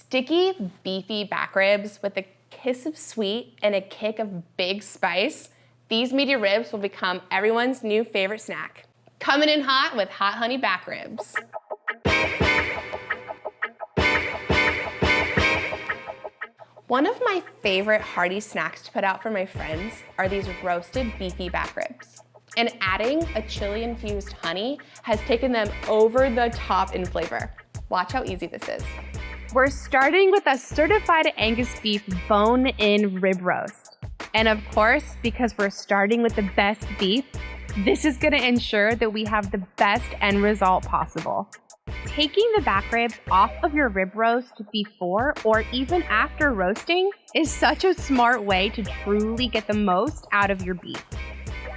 Sticky, beefy back ribs with a kiss of sweet and a kick of big spice, these meaty ribs will become everyone's new favorite snack. Coming in hot with hot honey back ribs. One of my favorite hearty snacks to put out for my friends are these roasted beefy back ribs. And adding a chili-infused honey has taken them over the top in flavor. Watch how easy this is. We're starting with a certified Angus Beef bone-in rib roast. And of course, because we're starting with the best beef, this is gonna ensure that we have the best end result possible. Taking the back ribs off of your rib roast before or even after roasting is such a smart way to truly get the most out of your beef.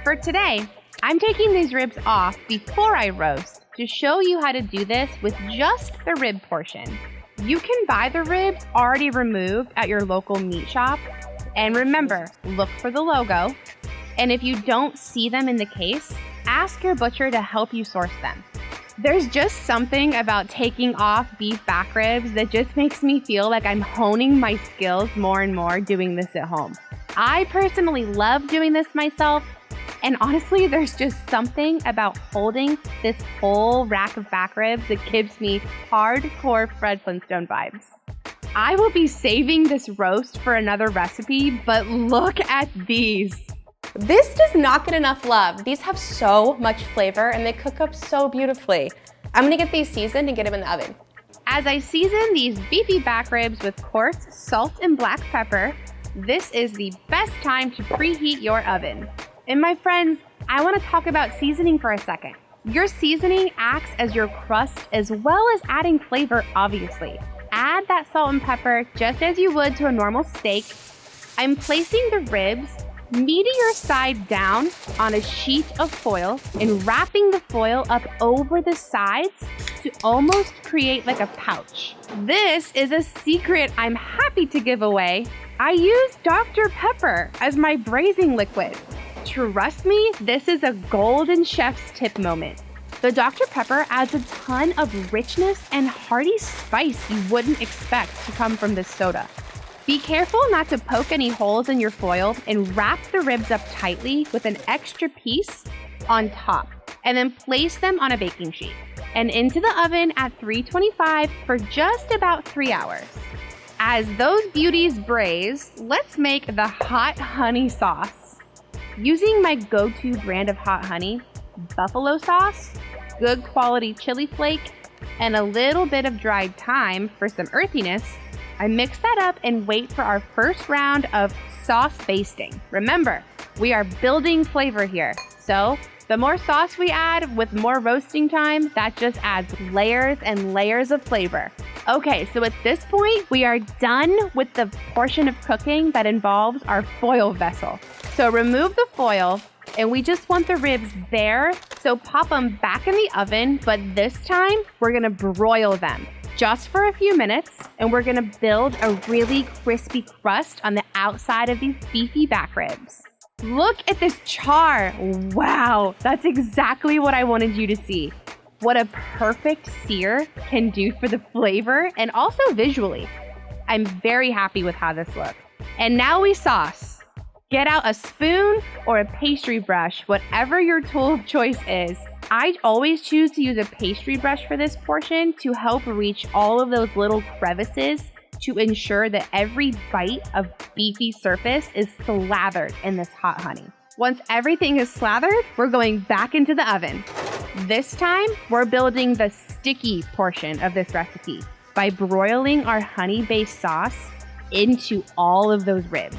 For today, I'm taking these ribs off before I roast to show you how to do this with just the rib portion. You can buy the ribs already removed at your local meat shop. And remember, look for the logo. And if you don't see them in the case, ask your butcher to help you source them. There's just something about taking off beef back ribs that just makes me feel like I'm honing my skills more and more doing this at home. I personally love doing this myself, and honestly, there's just something about holding this whole rack of back ribs that gives me hardcore Fred Flintstone vibes. I will be saving this roast for another recipe, but look at these. This does not get enough love. These have so much flavor and they cook up so beautifully. I'm gonna get these seasoned and get them in the oven. As I season these beefy back ribs with coarse salt and black pepper, this is the best time to preheat your oven. And my friends, I wanna talk about seasoning for a second. Your seasoning acts as your crust as well as adding flavor, obviously. Add that salt and pepper just as you would to a normal steak. I'm placing the ribs meatier side down on a sheet of foil and wrapping the foil up over the sides to almost create like a pouch. This is a secret I'm happy to give away. I use Dr. Pepper as my braising liquid. Trust me, this is a golden chef's tip moment. The Dr. Pepper adds a ton of richness and hearty spice you wouldn't expect to come from this soda. Be careful not to poke any holes in your foil and wrap the ribs up tightly with an extra piece on top, and then place them on a baking sheet and into the oven at 325 for just about 3 hours. As those beauties braise, let's make the hot honey sauce. Using my go-to brand of hot honey, buffalo sauce, good quality chili flake, and a little bit of dried thyme for some earthiness, I mix that up and wait for our first round of sauce basting. Remember, we are building flavor here. So the more sauce we add with more roasting time, that just adds layers and layers of flavor. Okay, so at this point, we are done with the portion of cooking that involves our foil vessel. So remove the foil, and we just want the ribs bare, so pop them back in the oven, but this time, we're gonna broil them just for a few minutes, and we're gonna build a really crispy crust on the outside of these beefy back ribs. Look at this char. Wow, that's exactly what I wanted you to see. What a perfect sear can do for the flavor and also visually. I'm very happy with how this looks. And now we sauce. Get out a spoon or a pastry brush, whatever your tool of choice is. I always choose to use a pastry brush for this portion to help reach all of those little crevices to ensure that every bite of beefy surface is slathered in this hot honey. Once everything is slathered, we're going back into the oven. This time, we're building the sticky portion of this recipe by broiling our honey-based sauce into all of those ribs.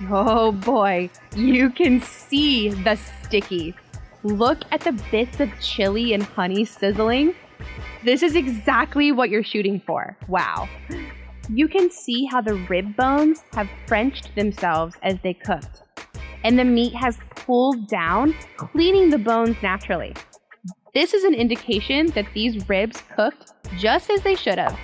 Oh boy, you can see the sticky. Look at the bits of chili and honey sizzling. This is exactly what you're shooting for. Wow. You can see how the rib bones have Frenched themselves as they cooked, and the meat has pulled down, cleaning the bones naturally. This is an indication that these ribs cooked just as they should have.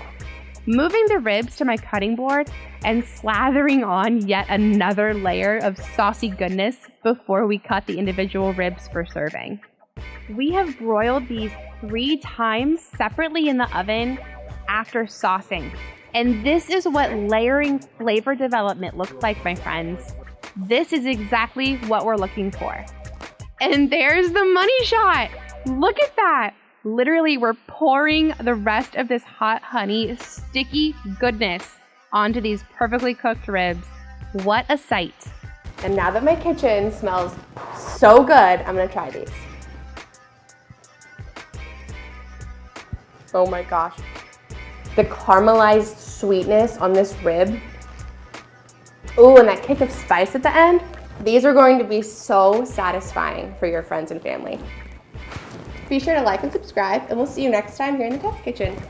Moving the ribs to my cutting board and slathering on yet another layer of saucy goodness before we cut the individual ribs for serving. We have broiled these 3 times separately in the oven after saucing. And this is what layering flavor development looks like, my friends. This is exactly what we're looking for. And there's the money shot. Look at that. Literally, we're pouring the rest of this hot honey, sticky goodness onto these perfectly cooked ribs. What a sight. And now that my kitchen smells so good, I'm gonna try these. Oh my gosh. The caramelized sweetness on this rib. Ooh, and that kick of spice at the end. These are going to be so satisfying for your friends and family. Be sure to like and subscribe, and we'll see you next time here in the Test Kitchen.